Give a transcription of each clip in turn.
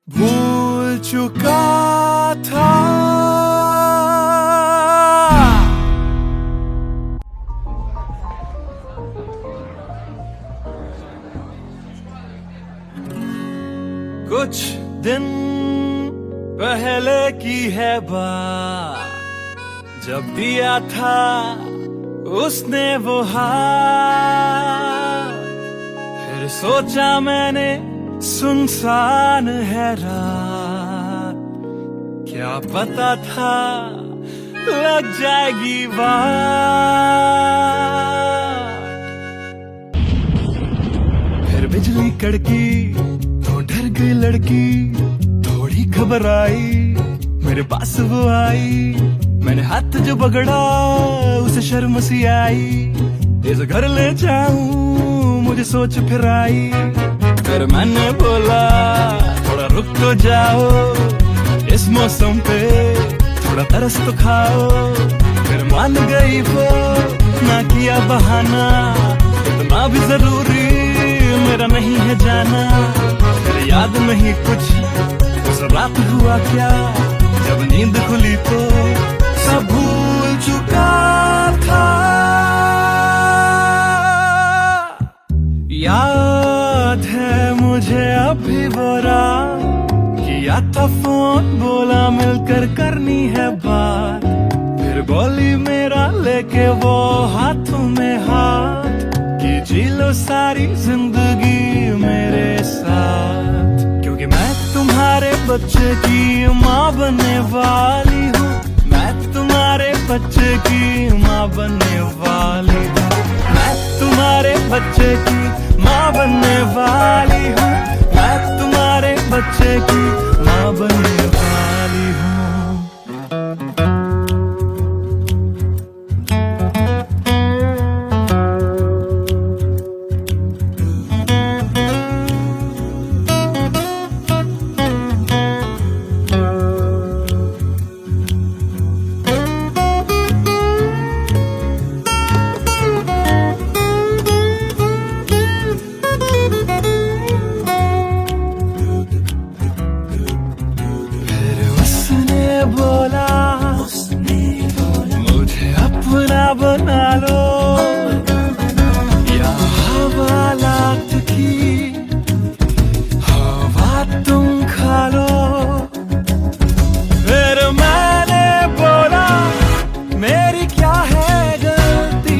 भूल चुका था। कुछ दिन पहले की है बात, जब दिया था उसने वो हाथ। फिर सोचा मैंने सुनसान है रात, क्या पता था लग जाएगी बात। फिर बिजली कड़की तो डर गई लड़की, थोड़ी घबराई मेरे पास वो आई। मैंने हाथ जो पकड़ा उसे शर्म सी आई, इस घर ले जाऊं मुझे सोच फिर आई। फिर मैंने बोला थोड़ा रुक तो जाओ, इस मौसम पे थोड़ा तरस तो खाओ। फिर मान गई वो, ना किया बहाना, इतना भी जरूरी मेरा नहीं है जाना। फिर याद नहीं कुछ उस रात हुआ क्या, जब नींद खुली तो सब भूल चुका था। याद है मुझे अभी वो रात, किया था फोन बोला मिलकर करनी है बात। फिर बोली मेरा लेके वो हाथों में हाथ, कि जी लो सारी जिंदगी मेरे साथ। क्योंकि मैं तुम्हारे बच्चे की माँ बनने वाली हूँ, मैं तुम्हारे बच्चे की माँ बनने वाली हूँ, मैं तुम्हारे बच्चे की माँ बनने वाली हूँ, मैं तुम्हारे बच्चे की माँ बनने वाली हूँ। मुझे अपना बना लो, या हवालात की हवा तुम खा लो। फिर मैंने बोला मेरी क्या है गलती,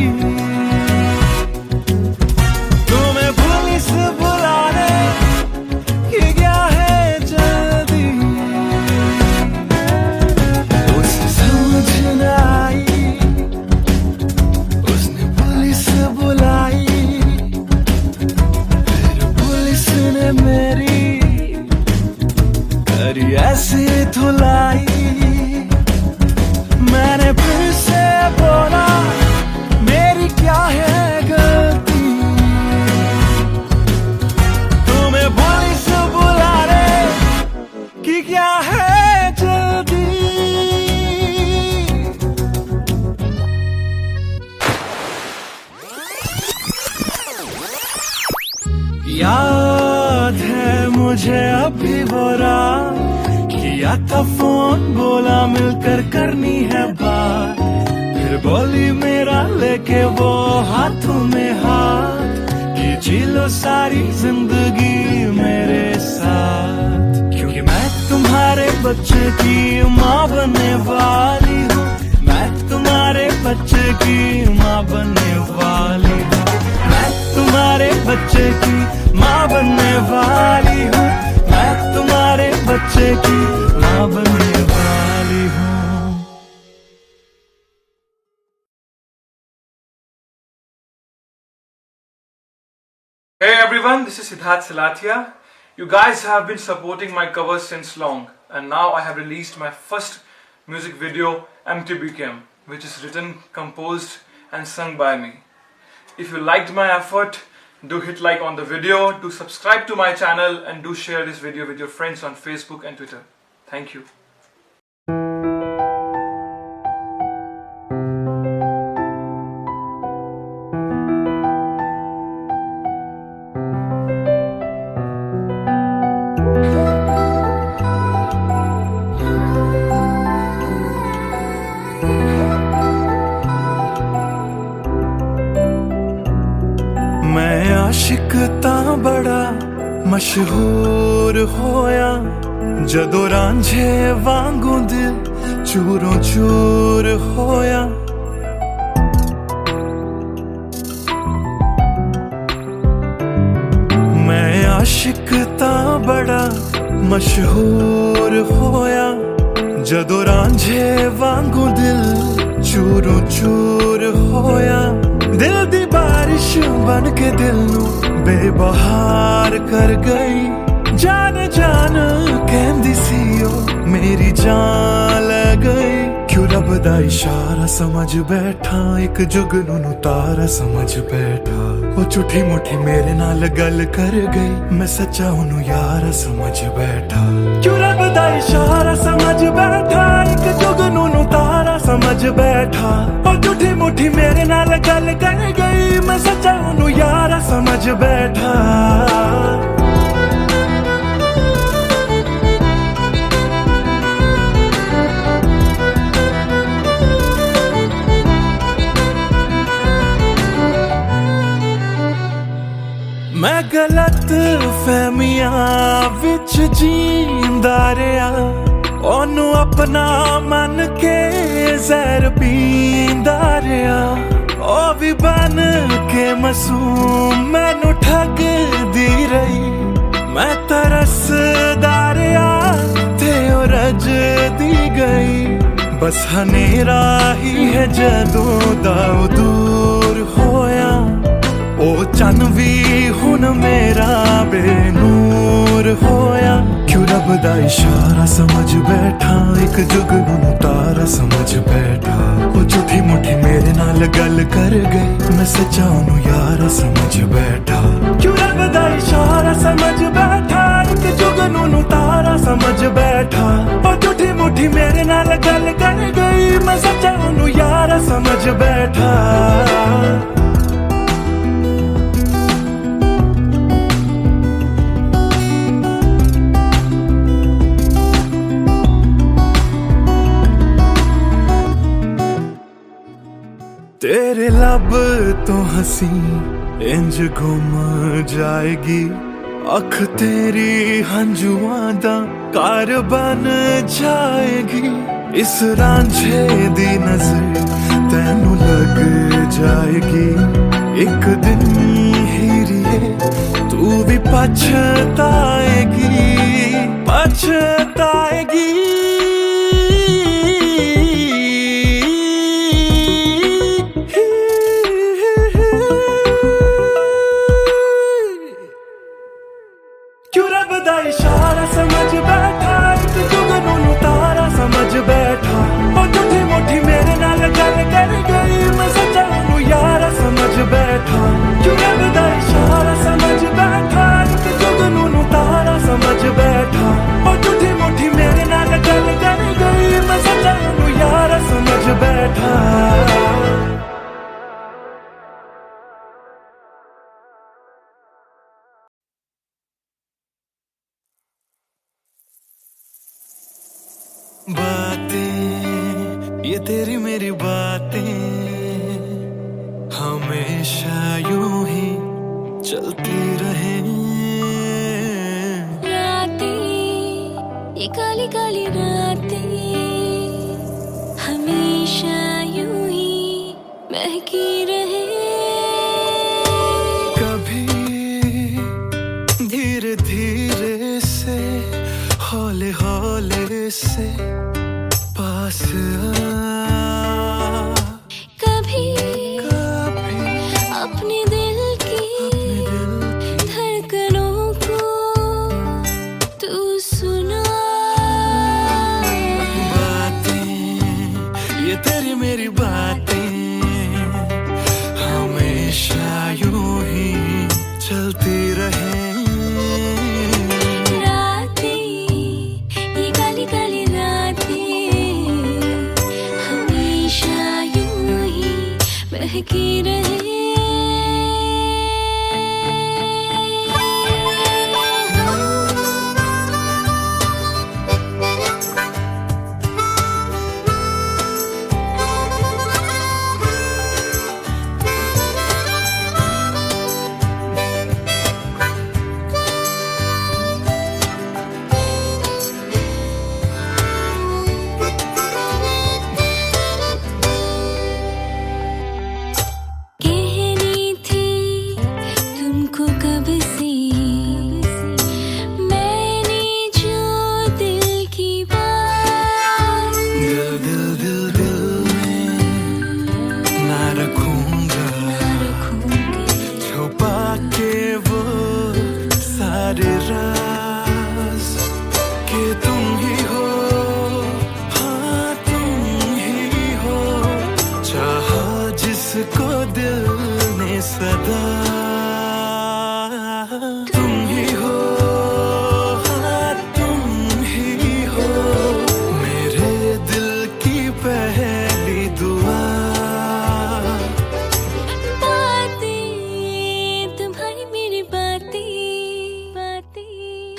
तुम्हें पुलिस बुलाने की क्या है जल्दी। उसे समझ न आई, उसने पुलिस बुलाई, फिर पुलिस ने मेरी करी ऐसी धुलाई। मैंने फिर से बोला मेरी क्या है गलती, तुम्हें पुलिस बुलाने की क्या है जल्दी। याद है मुझे अभी वो रात, किया था फोन बोला मिलकर करनी है बात। फिर बोली मेरा लेके वो हाथों में हाथ, कि जी लो सारी जिंदगी मेरे साथ। क्योंकि मैं तुम्हारे बच्चे की माँ बनने वाली हूँ, मैं तुम्हारे बच्चे की माँ बनने वाली हूँ, मैं तुम्हारे बच्चे की माँ बनने वाली हूँ, मैं तुम्हारे बच्चे की माँ बनने वाली हूँ। Hey everyone, this is Siddharth Salatia. You guys have been supporting my covers since long, and now I have released my first music video, MTBKM, which is written, composed and sung by me. If you liked my effort, do hit like on the video, do subscribe to my channel, and do share this video with your friends on Facebook and Twitter. Thank you. मशहूर होया जदों रांझे वांगू दिल चूरों चूर होया। मैं आशिक ता बड़ा मशहूर होया जदों रांझे वांगू दिल चूरों चूर होया। दिल दी बारिश बन के दिल नू बेबहार कर गई। जान जान कहंदी सी ओ मेरी जान ले गई। क्यों रब दा इशारा समझ बैठा, एक जुगनू नू तारा समझ बैठा। वो झूठी मुठी मेरे नाल गल कर गई, मैं सच्चा ओनू यारा समझ बैठा। क्यों रब दा इशारा समझ बैठा, एक जुगनू नू तारा समझ बैठा। वो झूठी मुठी मेरे नाल गल कर गई, मैं सच्चा ओनू यारा समझ बैठा। मैं गलत फहमियां विच जींदा रहा, ओनू अपना मन के जहर पींदा रहा। ओ भी बन के मासूम मैनू ठगदी रही। मैं तरसदा रहा ते ओ रजदी गई। बस हनेरा ही है जदों दा ओ दूर होया। ओ चन भी हुन मेरा बेनूर होया। क्यों रब दा इशारा समझ बैठा, एक जुगनू नू तारा समझ बैठा। ओ झूठी मुठी मेरे नाल गल कर गई, मैं सच्चा ओनू यारा समझ बैठा। क्यों रब दा इशारा समझ बैठा, एक जुगनू नू तारा समझ बैठा। ओ झूठी मुठी मेरे नाल गल कर गई, मैं सच्चा ओनू यारा समझ बैठा। तेरे लब तो हंसी इंज गुम जाएगी। अख तेरी हंजुआं दा कार बन जाएगी। इस रांझे दी नजर तैनू लग जाएगी। एक दिन हीरिए तू भी पछताएगी, पछताएगी। क्यों रब दा इशारा समझ बैठा, एक जुगनू नू तारा समझ बैठा। ओ झूठी मुठी मेरे नाल गल कर गई, मैं सच्चा ओनू यारा समझ बैठा। क्यों रब दा इशारा समझ बैठा, एक जुगनू नू तारा समझ बैठा। ओ झूठी मुठी मेरे नाल गल कर गई, मैं सच्चा ओनू यारा समझ बैठा। बातें ये तेरी मेरी बातें हमेशा यूं ही चलती रहे। रातें ये काली काली रातें हमेशा यूं ही महकी रहे। कभी धीरे धीरे से हौले हौले से पास आ। कभी कभी अपने दिल की धड़कनों को तू सुना। बातें ये तेरी मेरी बातें हमेशा यूं ही चलती रहे। महकी रहे। के तुम ही हो, हाँ तुम ही हो, चाहा जिसको दिल ने सदा, तुम ही हो, हाँ तुम ही हो, मेरे दिल की पहली दुआ। बातें तुम्हारी मेरी बातें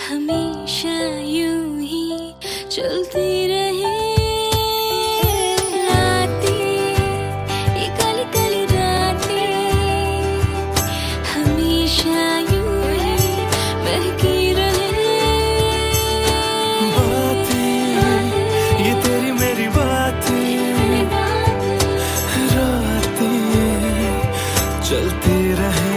हमेशा यूं ही चलती रहे। रातें ये काली काली रातें हमेशा यूं ही बहकी रहे। बातें ये तेरी मेरी बातें, रातें चलती रहे।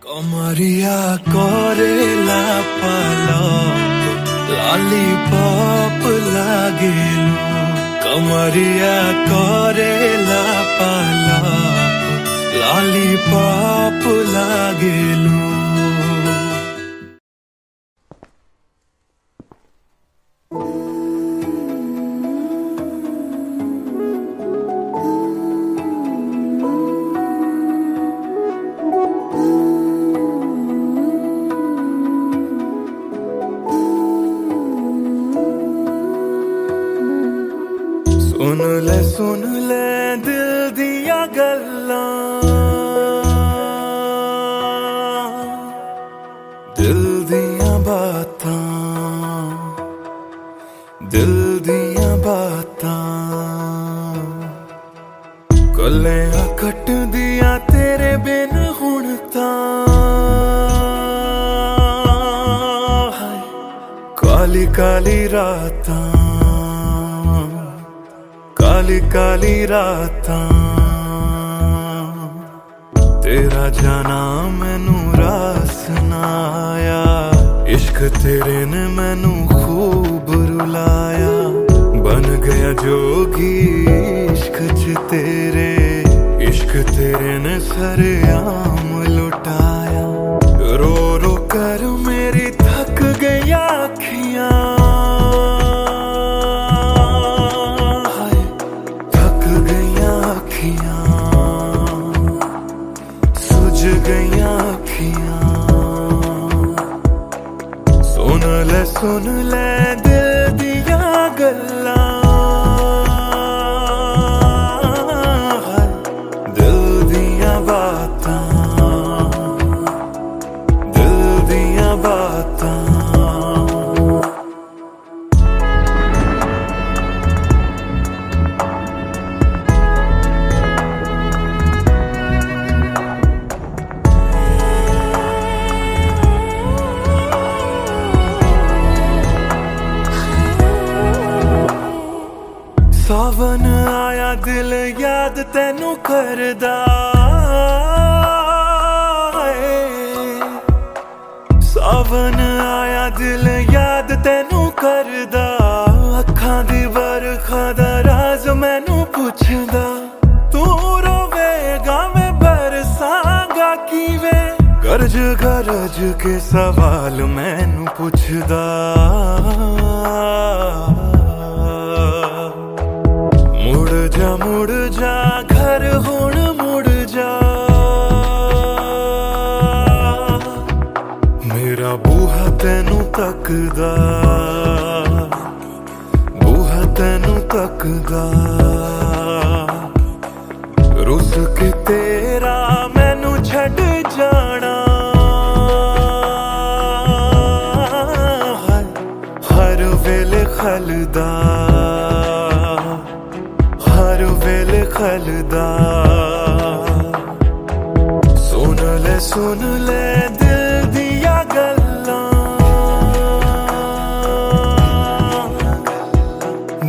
कमरिया करेला पालक लॉलीपॉप लागेलू, कमरिया करेला पालक लॉलीपॉप लागेलू। सुन ले दिल दिया गल्लां, दिल दिया बातां, दिल दिया बातां, कलियां कट दिया तेरे बिन हुण तां। काली काली रातां, काली काली रातां, तेरा जाना मैनू रास ना आया, इश्क तेरे ने मैनू खूब रुलाया। बन गया जोगी इश्क च तेरे, इश्क तेरे ने सरेआम लुटाया। रो रो कर मेरी थक गई अखियां, सुझ गईयां अखियां। सुन ले दिल दिया गल्लां, दिल दिया बातां, दिल दिया बातां। सावन आया दिल याद तैनू करदा है, सावन आया दिल याद तैनू करदा। अखां दी बरखा दा राज मैनू पुछदा, तू रोवेगा मैं बरसांगा किवें, गरज गरज के सवाल मैनू पुछदा। मुड़ जा घर हुण मुड़ जा, मेरा बूहा तैनू तकदा, बूहा तैनू तकदा। रुस के तेरा मैनू छड़ जाना, हर वेले खलदा, हर वेले खलदा। सुन ले दिल दिया गल्लां,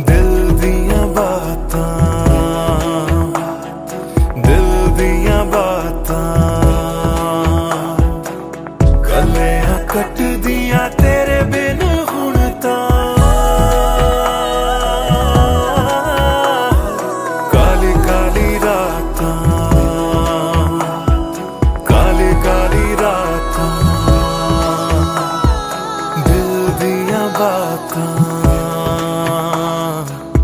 दिल दिया बातां, दिल दिया बातां। कलियां कट दिया तेरे बिन हुण तां।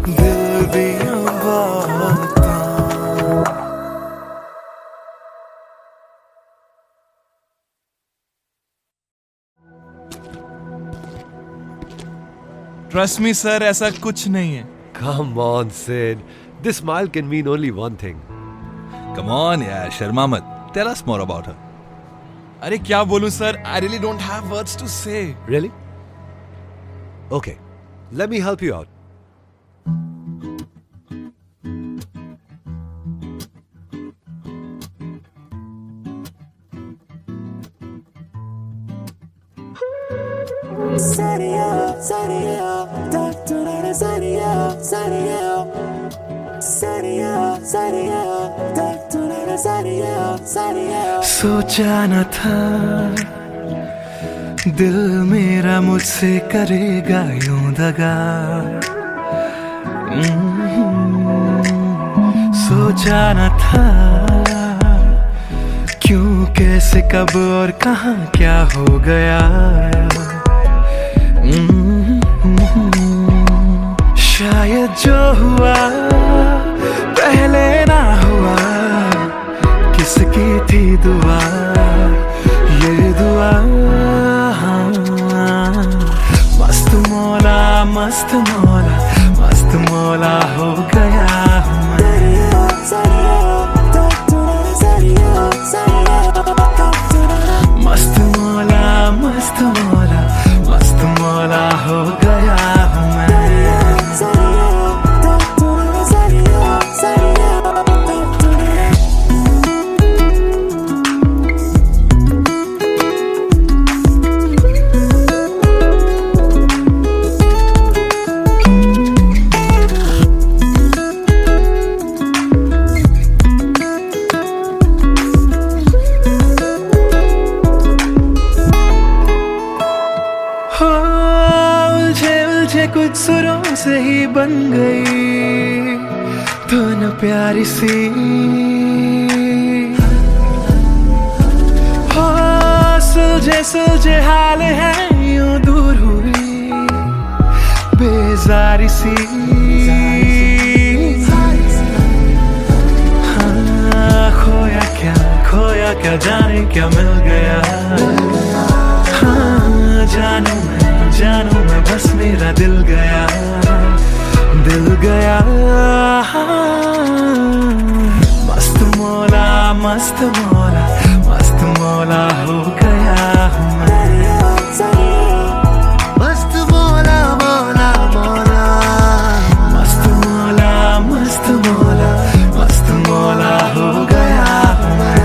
दिल दिया बातां। ट्रस्ट मी सर, ऐसा कुछ नहीं है। Come on, Sid. This smile can mean only one thing. Come on, yeah, Sharma मत. Tell us more about her. अरे क्या बोलूं sir, I really don't have words to say. Really? Okay, let me help you out. सोचा न था दिल मेरा मुझसे करेगा यूं दगा। सोचा न था क्यों, कैसे, कब और कहां क्या हो गया। शायद जो हुआ पहले ना हुआ, किसकी थी दुआ, ये दुआ। मस्त मौला, मस्त मौला, मस्त मौला हो गया हूँ मैं। मस्त मौला, मस्त मौला, मस्त मौला हो गया हूँ मैं। कुछ सुरों से ही बन गई धुन प्यारी सी। हो सुलझे सुलझे हाल है यूं दूर हुई बेजारी सी। हाँ, खोया क्या जाने क्या मिल गया। हाँ, जानू मैं बस मेरा दिल गया, दिल गया। मस्त मौला, मस्त मौला, मस्त मौला हो गया हूँ मैं। मस्त मौला, मौला मौला, मस्त मौला, मस्त मौला, मस्त मौला हो गया हूँ मैं।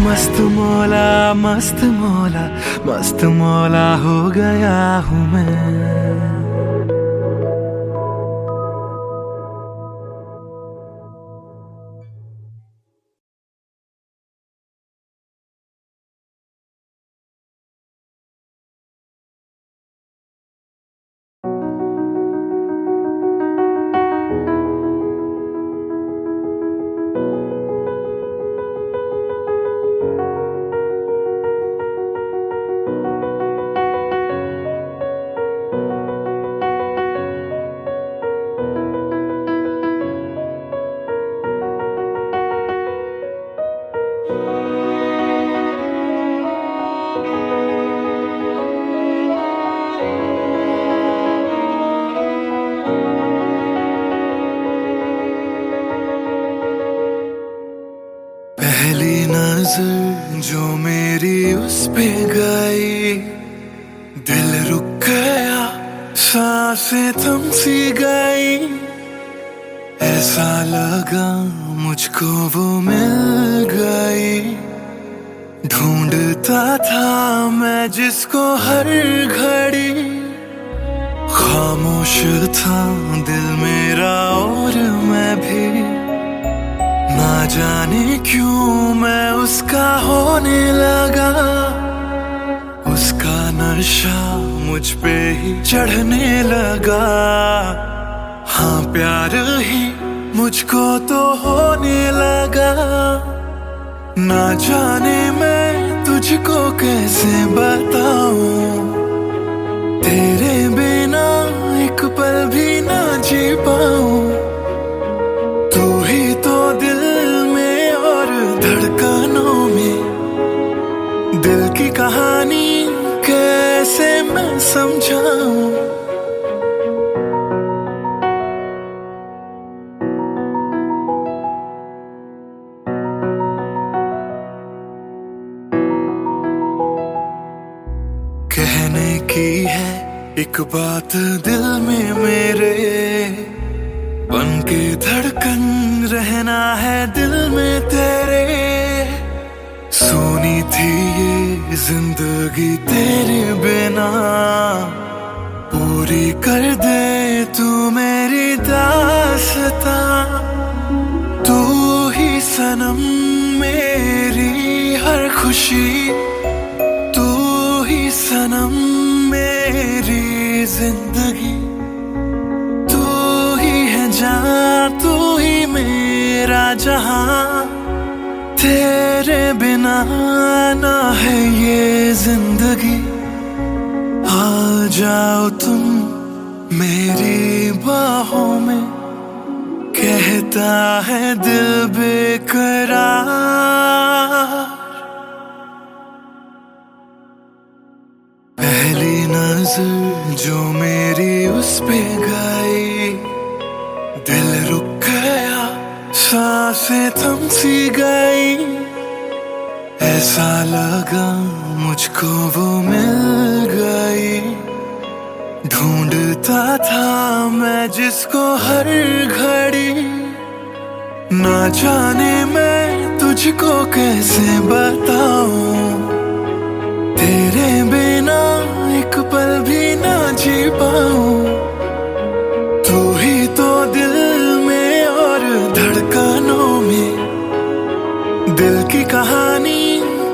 मस्त मौला, मस्त मौला, मस्त मौला हो गया हूँ मैं। पहली नजर जो मेरी उस पे गई, दिल रुक गया, सांसें थम सी गई। ऐसा लगा मुझको वो मिल गई, ढूंढता था मैं जिसको हर घड़ी। खामोश था दिल मेरा और मैं भी, ना जाने क्यों मैं उसका होने लगा। उसका नशा मुझ पे ही चढ़ने लगा। हाँ प्यार ही मुझको तो होने लगा। ना जाने मैं तुझको कैसे बताऊं, तेरे बिना एक पल भी ना जी पाऊं। तू ही तो दिल में और धड़कनों में, दिल की कहानी कैसे मैं समझाऊं। कहने की है एक बात दिल में मेरे, बन के धड़कन रहना है दिल में तेरे। सोनी थी ये जिंदगी तेरे बिना, पूरी कर दे तू मेरी दास्तां। तू ही सनम मेरी हर खुशी, सनम मेरी जिंदगी। तू ही है जान, तू ही मेरा जहां। तेरे बिना ना है ये जिंदगी। आ जाओ तुम मेरी बाहों में, कहता है दिल बेकरार। पहली नजर जो मेरी उस पे गई, दिल रुक गया, सांसें थम सी गई। ऐसा लगा मुझको वो मिल गई, ढूंढता था मैं जिसको हर घड़ी। ना जाने मैं तुझको कैसे बताऊं, तेरे बिना एक पल भी ना जी पाऊं। तू ही तो दिल में और धड़कनों में, दिल की कहानी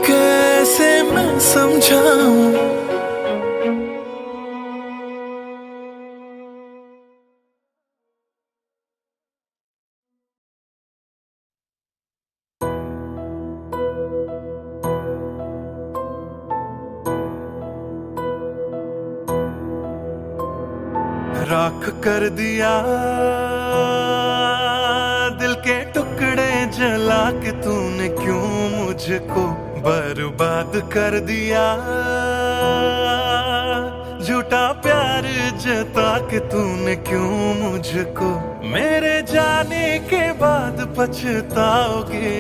कैसे मैं समझाऊं। राख कर दिया दिल के टुकड़े जला के तूने, क्यों मुझको बर्बाद कर दिया। झूठा प्यार जता के तूने, क्यों मुझको मेरे जाने के बाद पछताओगे।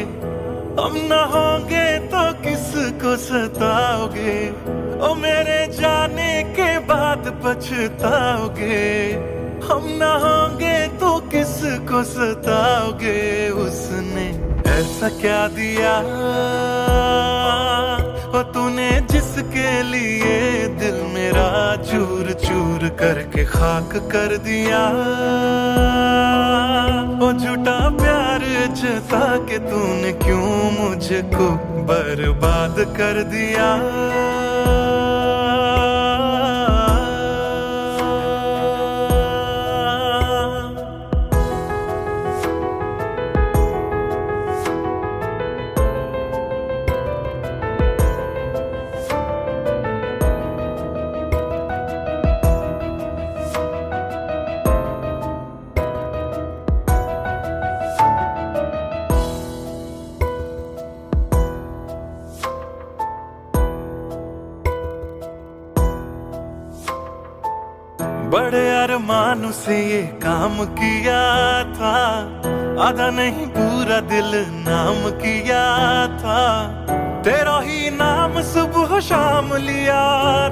हम न होंगे तो किसको सताओगे, ओ मेरे जाने के बाद पछताओगे। हम न होंगे तो किसको सताओगे। उसने ऐसा क्या दिया ओ तूने, जिसके लिए दिल मेरा चूर चूर करके खाक कर दिया। ओ झूठा प्यार जता के तूने, क्यों मुझको बर्बाद कर दिया। बड़े अरमान से ये काम किया था, आधा नहीं पूरा दिल नाम किया था। तेरा ही नाम सुबह शाम लिया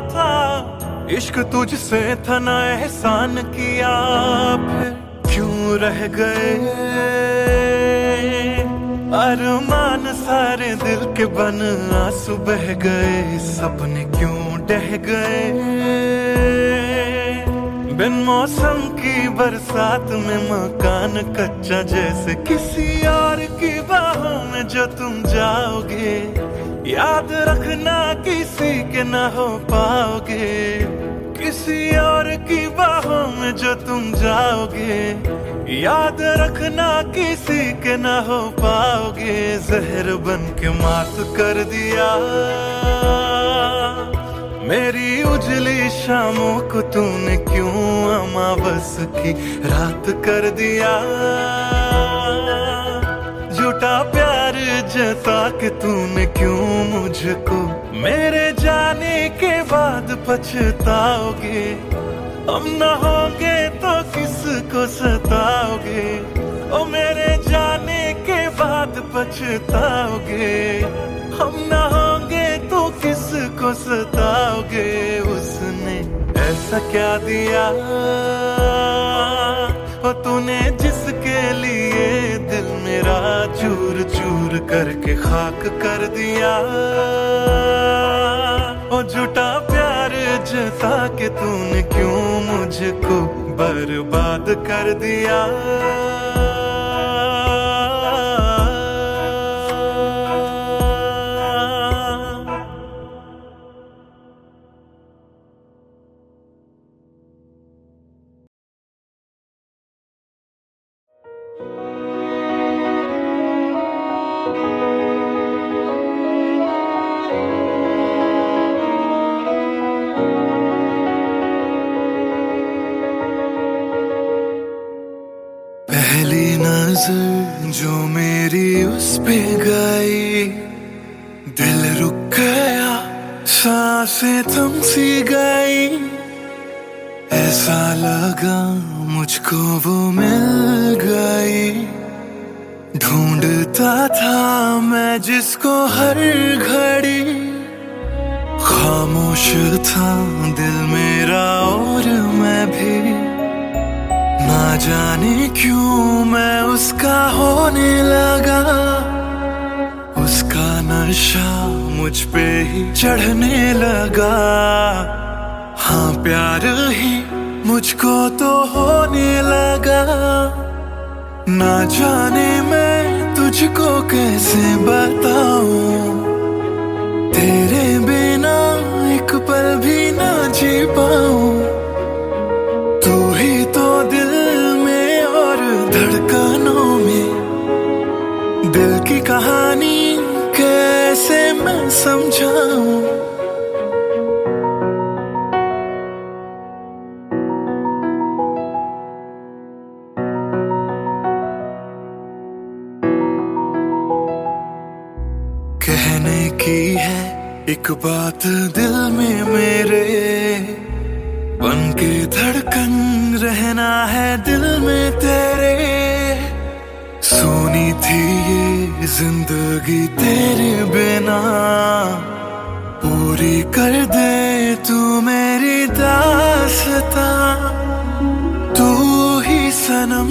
था, इश्क तुझसे था ना एहसान किया। फिर क्यों रह गए, अरमान सारे दिल के बन आंसू बह गए, सपने क्यों ढह गए। बिन मौसम की बरसात में मकान कच्चा, जैसे किसी और की बाहों में जो तुम जाओगे। याद रखना किसी के ना हो पाओगे, किसी और की बाहों में जो तुम जाओगे। याद रखना किसी के ना हो पाओगे। जहर बन के मात कर दिया मेरी उजली शामों को तूने, क्यों अमावस की रात कर दिया। झूठा प्यार जता के तूने क्यों मुझको, मेरे जाने के बाद पछताओगे। हम न होंगे तो किसको सताओगे, ओ मेरे जाने के बाद पछताओगे। हम न होंगे तो किसको सताओगे। उसने ऐसा क्या दिया ओ तूने, जिसके लिए दिल मेरा चूर चूर करके खाक कर दिया। ओ झूठा प्यार जता के तूने क्यों मुझको बर्बाद कर दिया। पहली नजर जो मेरी उस पे गई, दिल रुक गया, सांसें थम सी गई। ऐसा लगा मुझको वो मिल गई, ढूंढता था मैं जिसको हर घड़ी। खामोश था दिल मेरा और मैं भी, ना जाने क्यों मैं उसका होने लगा। उसका नशा मुझ पे ही चढ़ने लगा। हाँ प्यार ही मुझको तो होने लगा। ना जाने मैं तुझको कैसे बताऊं, तेरे बिना एक पल भी ना जी पाऊं। तू ही तो दिल में और धड़कनों में, दिल की कहानी कैसे मैं समझाऊं। कहने की है एक बात दिल में मेरे, बन के धड़कन रहना है दिल में तेरे। सोनी थी ये जिंदगी तेरे बिना, पूरी कर दे तू मेरी दास्तां। तू ही सनम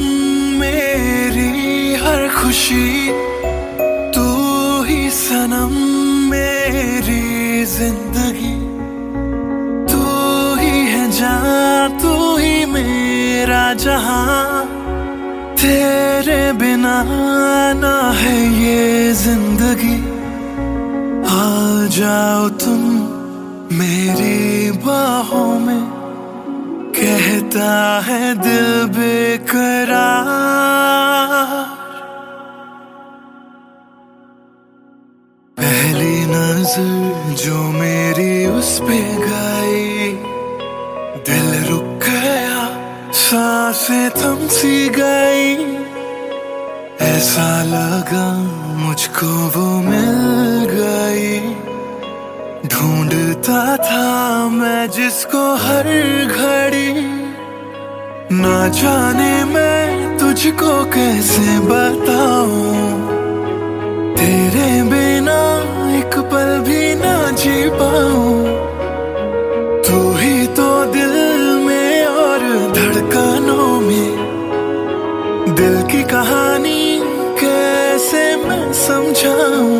मेरी हर खुशी, तू ही सनम मेरी जिंदगी। तू ही है जहां, तू ही मेरा जहां। तेरे बिना ना है ये जिंदगी। आ जाओ तुम मेरी बाहों में, कहता है दिल बेकरार। पहली नजर जो मेरी उस पे गई, दिल रुक गया, सांसें थम सी गई। ऐसा लगा मुझको वो मिल गई, ढूंढता था मैं जिसको हर घड़ी। ना जाने मैं तुझको कैसे बताऊं, तेरे बिना एक पल भी ना जी पाऊं। तू ही तो दिल में और धड़कनों में, जाऊं।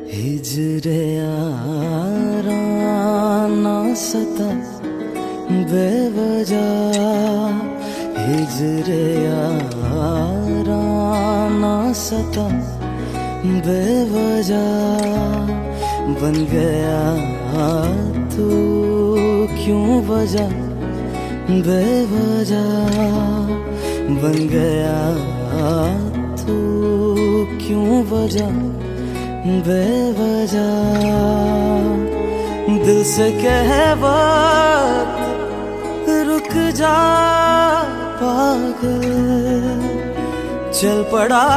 हिजरे याराना सता बेवजह, हिजरे याराना सता बेवजह, बन गया तू क्यों वजह, बेवजह बन गया तू क्यों वजह, बेवजह दिल से कह वक्त रुक जा पागल, चल पड़ा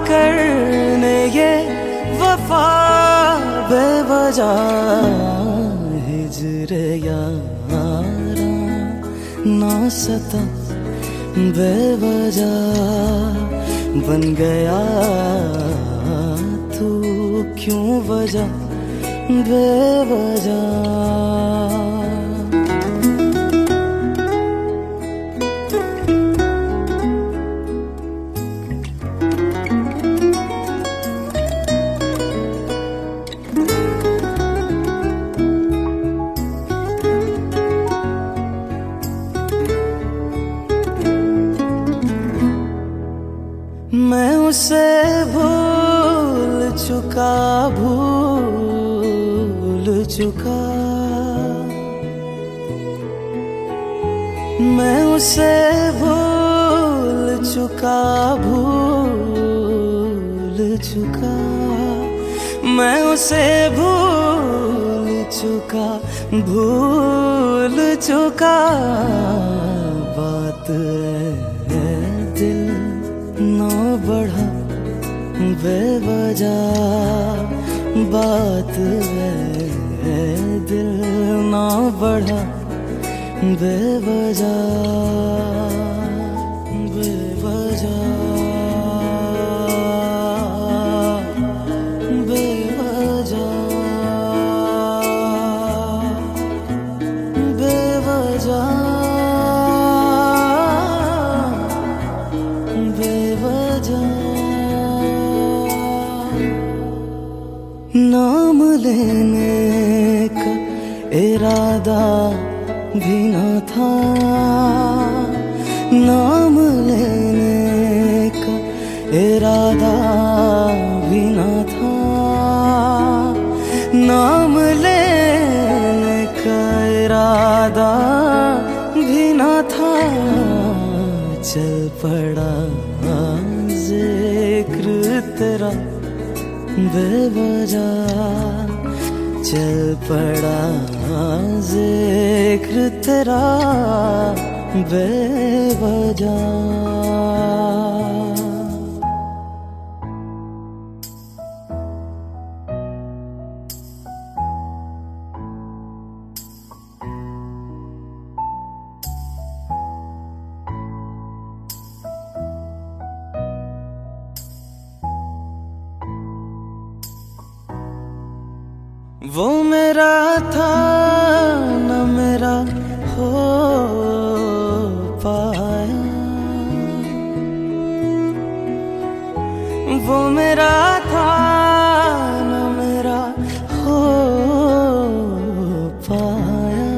करने ये वफा बेवजह, हिजरे यारा ना सता बेवजह, बन गया तू क्यों वजह, बेवजह। मैं उसे भूल चुका, भूल चुका, मैं उसे भूल चुका, भूल चुका, मैं उसे भूल चुका, भूल चुका, बात है दिल ना बढ़ा बेवजह, बात है दिल ना बढ़ा बेवजह, बेवजह, बेवजह, बेवजह, बेवजह। नाम लेने का इरादा भी न था, नाम लेने का इरादा भी न था, नाम लेने का इरादा भी न था, चल पड़ा जिक्र तेरा बेवजह, चल पड़ा जिक्र तेरा बेवजह। वो मेरा था न मेरा हो पाया, वो मेरा था न मेरा हो पाया,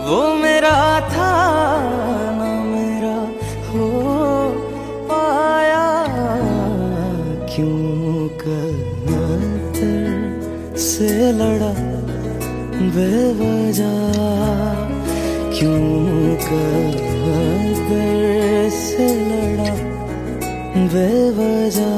वो मेरा था न मेरा हो पाया, क्यों कर से लड़ा बेवजह, क्यों कर से लड़ा बेवजह।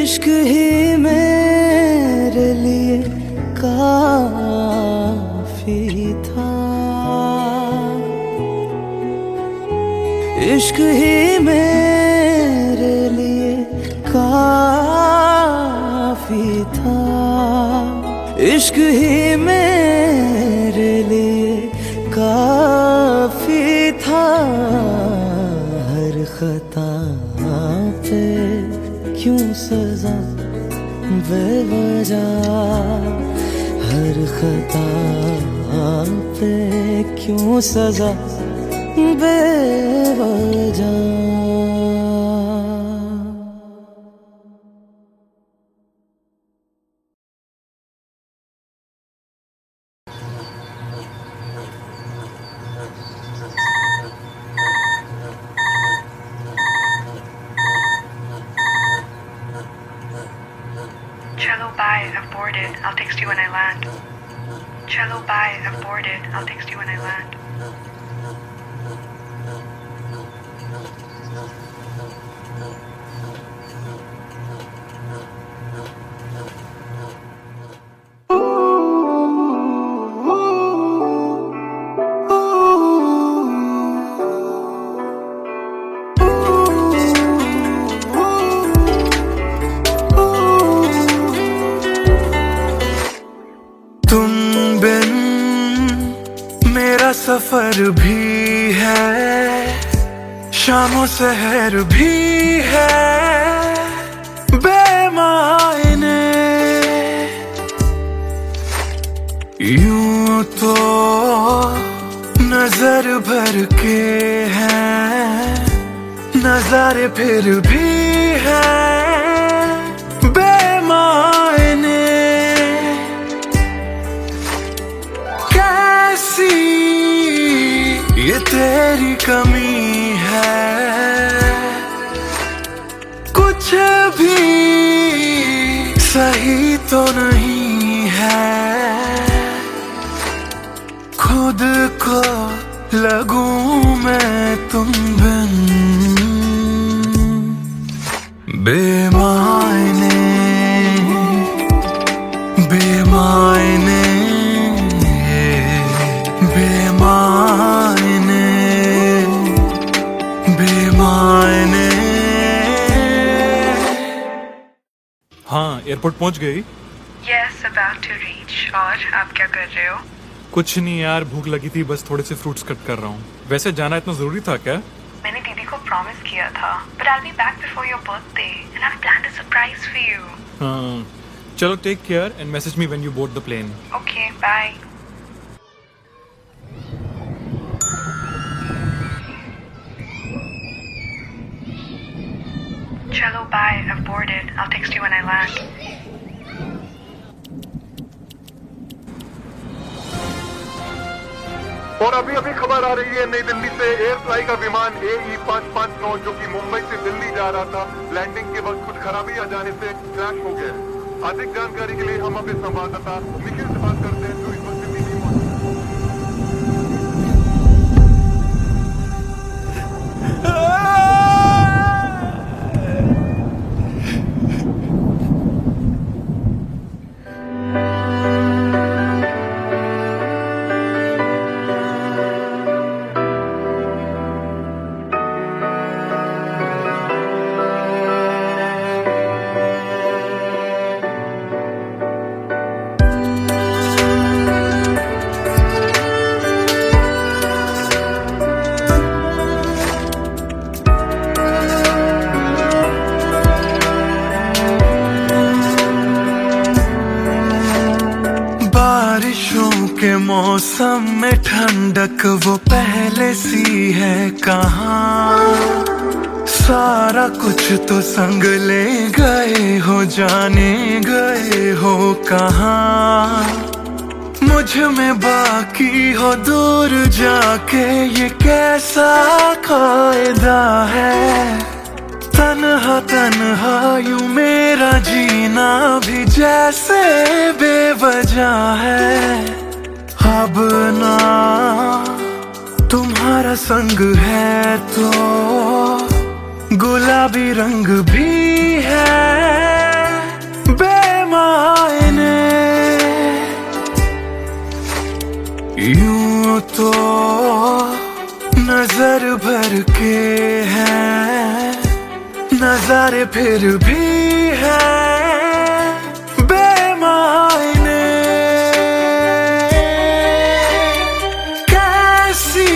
इश्क ही मेरे लिए काफी था, इश्क ही मेरे लिए काफी था, इश्क ही मेरे लिए काफी था। हर खता पे क्यों सजा बेवजह, हर खता पे क्यों सजा बेवजह। Cello, bye. I've boarded. I'll text you when I land. Cello, bye. I've boarded. I'll text you when I land. तुम बिन मेरा सफर भी है, शामों सहर भी है बेमायने। यूं तो नजर भर के हैं नजारे, फिर भी है बेमायने। कैसी ये तेरी कमी है, कुछ भी सही तो नहीं है। खुद को लगूं मैं तुम बिन बेमायने, बेमायने, बेमायने, बेमायने। हाँ, एयरपोर्ट पहुंच गई? Yes, about to reach. और आप क्या कर रहे हो? कुछ नहीं यार, भूख लगी थी, बस थोड़े से फ्रूट्स कट कर रहा हूँ। वैसे जाना इतना जरूरी था क्या? मैंने दीदी को प्रॉमिस किया था, but I'll be back before your birthday and I've planned a surprise for you. हाँ, चलो take care and message me when you board the plane. Okay, bye. Cello, bye. I've boarded. I'll text you when I land. और अभी अभी खबर आ रही है नई दिल्ली से, एयर फ्लाई का विमान AE559 जो कि मुंबई से दिल्ली जा रहा था, लैंडिंग के वक्त कुछ खराबी आ जाने से क्रैश हो गया। अधिक जानकारी के लिए हम अपने संवाददाता निखिल से बात करते हैं जो इस वक्त दिल्ली में मौजूद के मौसम में ठंडक वो पहले सी है कहाँ। सारा कुछ तो संग ले गए हो, जाने गए हो कहाँ। मुझ में बाकी हो दूर जाके ये कैसा कायदा है। तन्हा तन्हा यूं मेरा जीना भी जैसे बेवजह है। अब ना तुम्हारा संग है तो गुलाबी रंग भी है। हैं, नजारे फिर भी हैं बेमायने। कैसी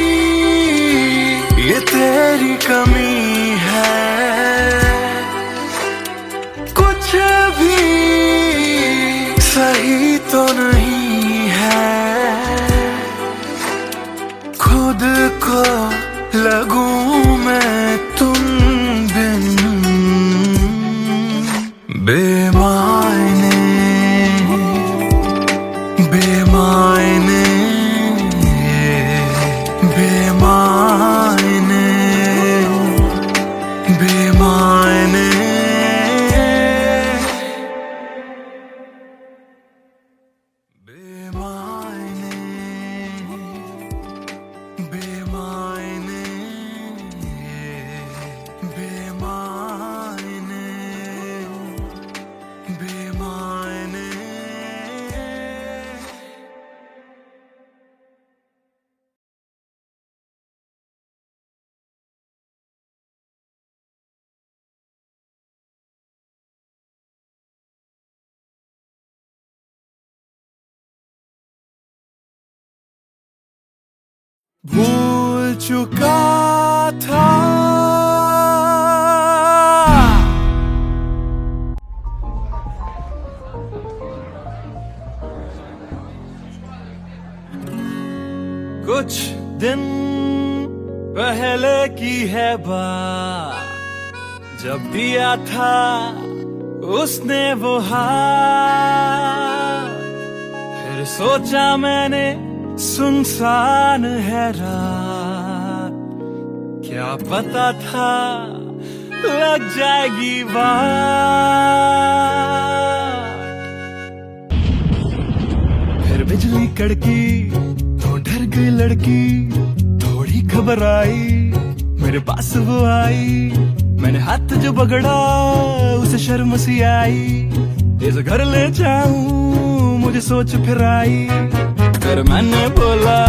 ये तेरी कमी है, कुछ भी सही तो नहीं है। खुद को लगूं मैं तुम बिन बेमायने, बेमायने, बेमायने, बेमायने। बेमायने, बेमायने, बेमायने, बेमायने। भूल चुका था कुछ दिन पहले की है बात, जब दिया था उसने वो हाथ। फिर सोचा मैंने सुनसान है रात, क्या पता था लग जाएगी बात। फिर बिजली कड़की तो डर गई लड़की, थोड़ी घबराई मेरे पास वो आई। मैंने हाथ जो पकड़ा उसे शर्म सी आई, इस घर ले जाऊं मुझे सोच फिर आई। फिर मैंने बोला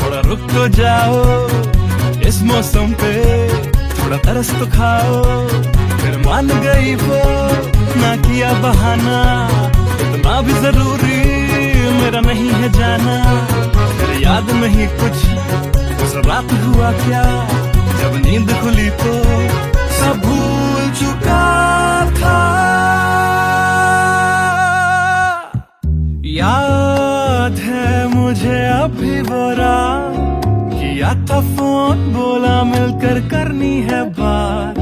थोड़ा रुक तो जाओ, इस मौसम पे थोड़ा तरस तो खाओ। फिर मान गई वो, ना किया बहाना, इतना भी जरूरी मेरा नहीं है जाना। फिर याद नहीं कुछ उस रात हुआ क्या, जब नींद खुली तो सब भूल चुका था। याद है मुझे अभी वो रात, किया था फोन बोला मिलकर करनी है बात।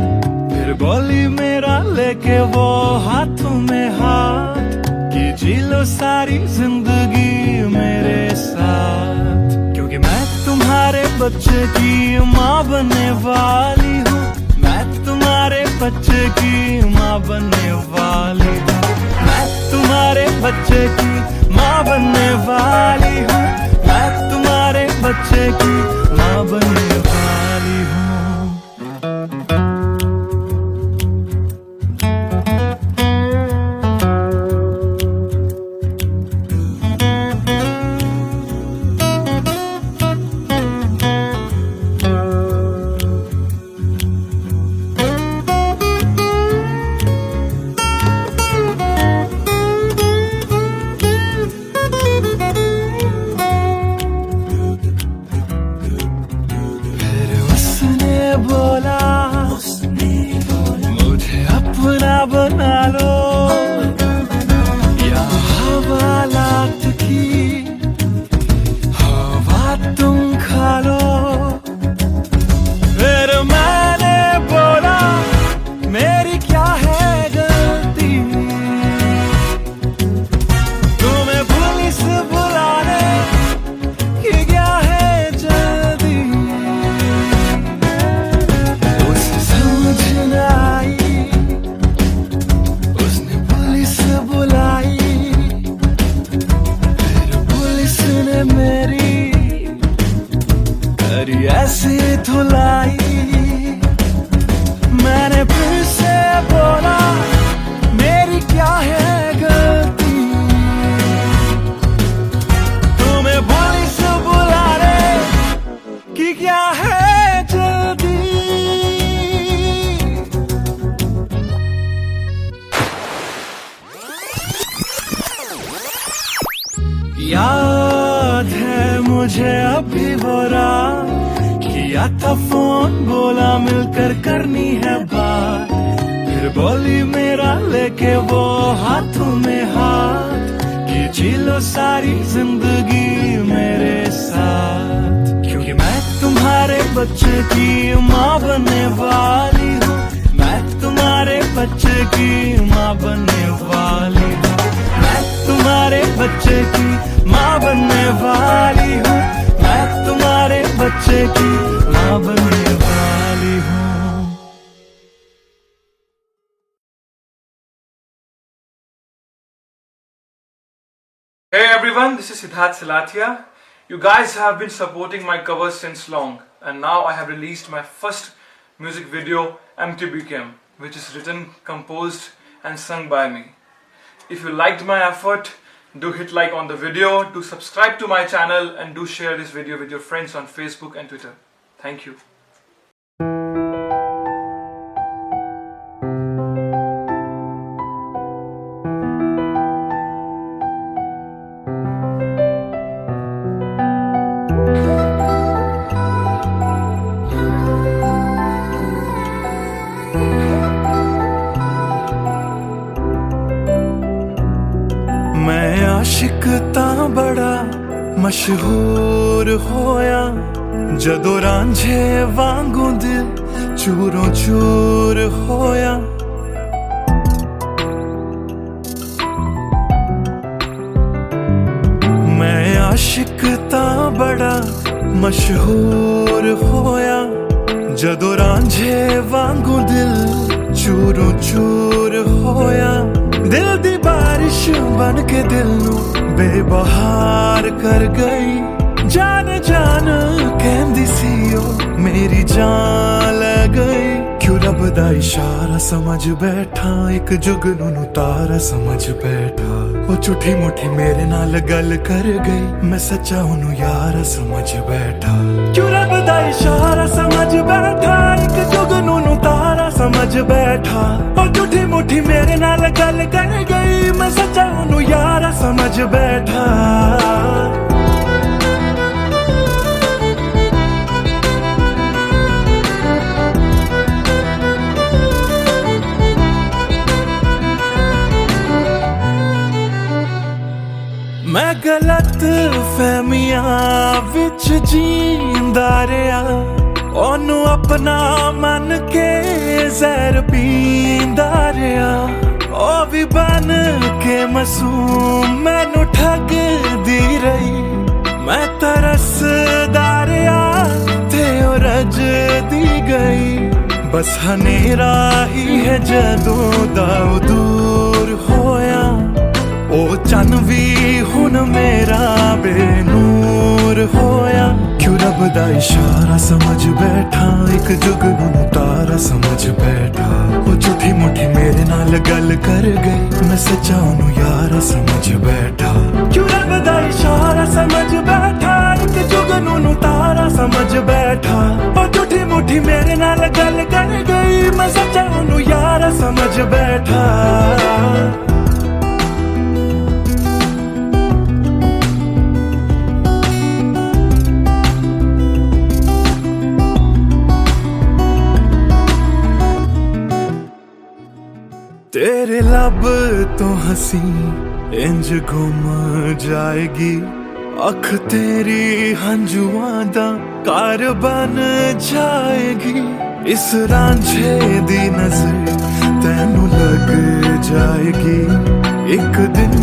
फिर बोली मेरा लेके वो हाथों में हाथ, कि जी लो सारी जिंदगी मेरे साथ। क्योंकि मैं तुम्हारे बच्चे की माँ बनने वाली हूँ, मैं तुम्हारे बच्चे की माँ बनने वाली हूँ। मैं तुम्हारे बच्चे की माँ बनने वाली हूँ, मैं तुम्हारे बच्चे की माँ बनने वाली हूँ। फिर उसने बोला मिलकर करनी है बात, फिर बोली मेरा लेके वो हाथों में हाथ, कि जी लो सारी जिंदगी मेरे साथ। क्योंकि मैं तुम्हारे बच्चे की माँ बनने वाली हूँ, मैं तुम्हारे बच्चे की माँ बनने वाली हूँ, मैं तुम्हारे बच्चे की माँ बनने वाली हूँ, मैं तुम्हारे बच्चे की माँ बनने वाली हूँ। Hey everyone, this is Siddharth Salathia. You guys have been supporting my covers since long, and now I have released my first music video, MTBKM, which is written, composed and sung by me. If you liked my effort, do hit like on the video, do subscribe to my channel, and do share this video with your friends on Facebook and Twitter. Thank you. मैं आशिक तां बड़ा मशहूर होया, जदों रांझे वांगू दिल चूरों चूर होया। मैं आशिक तां बड़ा मशहूर होया, जदों रांझे वांगू दिल चूरों चूर होया। दिल दी बारिश बन के दिल नू बेबहार कर गई, जान जान कहंदी सी ओ मेरी जान ले गई। क्यों रब दा इशारा समझ बैठा, एक जुगनू नू तारा समझ बैठा, ओ झूठी मुठी मेरे नाल गल कर गई, मैं सच्चा ओनू यारा समझ बैठा। क्यों रब दा इशारा समझ बैठा, एक जुगनू नू तारा समझ बैठा, ओ झूठी मुठी मेरे नाल गल कर गई, मैं सच्चा ओनू यारा समझ बैठा। मैं गलत फहमियां विच जींदा रहा, ओनू अपना मन के जहर पींदा रहा, ओ भी बन के मासूम मैनू ठगदी रही। मैं तरसदा रहा ते ओ रजदी गई, बस हनेरा ही है जदों दा ओ दूर होया। ओ चन भी हुन मेरा बेनूर होया। क्यों रब दा इशारा समझ बैठा, एक जुगनू नू तारा समझ बैठा, ओ झूठी मुठी मेरे नाल गल कर गई, मैं सच्चा ओनू यारा समझ बैठा। क्यों रब दा इशारा समझ बैठा, एक जुगनू नू तारा समझ बैठा, ओ झूठी मुठी मेरे नाल गल कर गई, मैं सच्चा ओनू यारा समझ बैठा। तेरे लब तो हंसी इंज गुम जाएगी, अख तेरी हंजुआं दा घर बन जाएगी। इस रांझे दी नजर तैनू लग जाएगी, एक दिन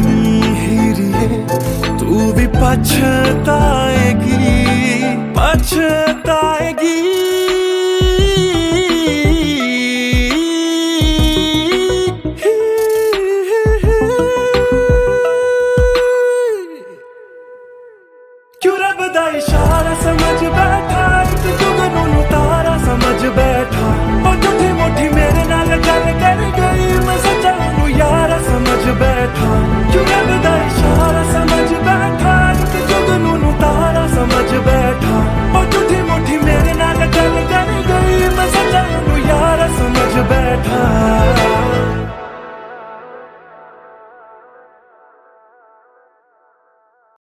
हीरिए तू भी पछताएगी, पछताएगी। इशारा समझ बैठा, एक जुगनू नू तारा समझ बैठा, ओ झूठी मुठी मेरे नाल गल कर गई, मैं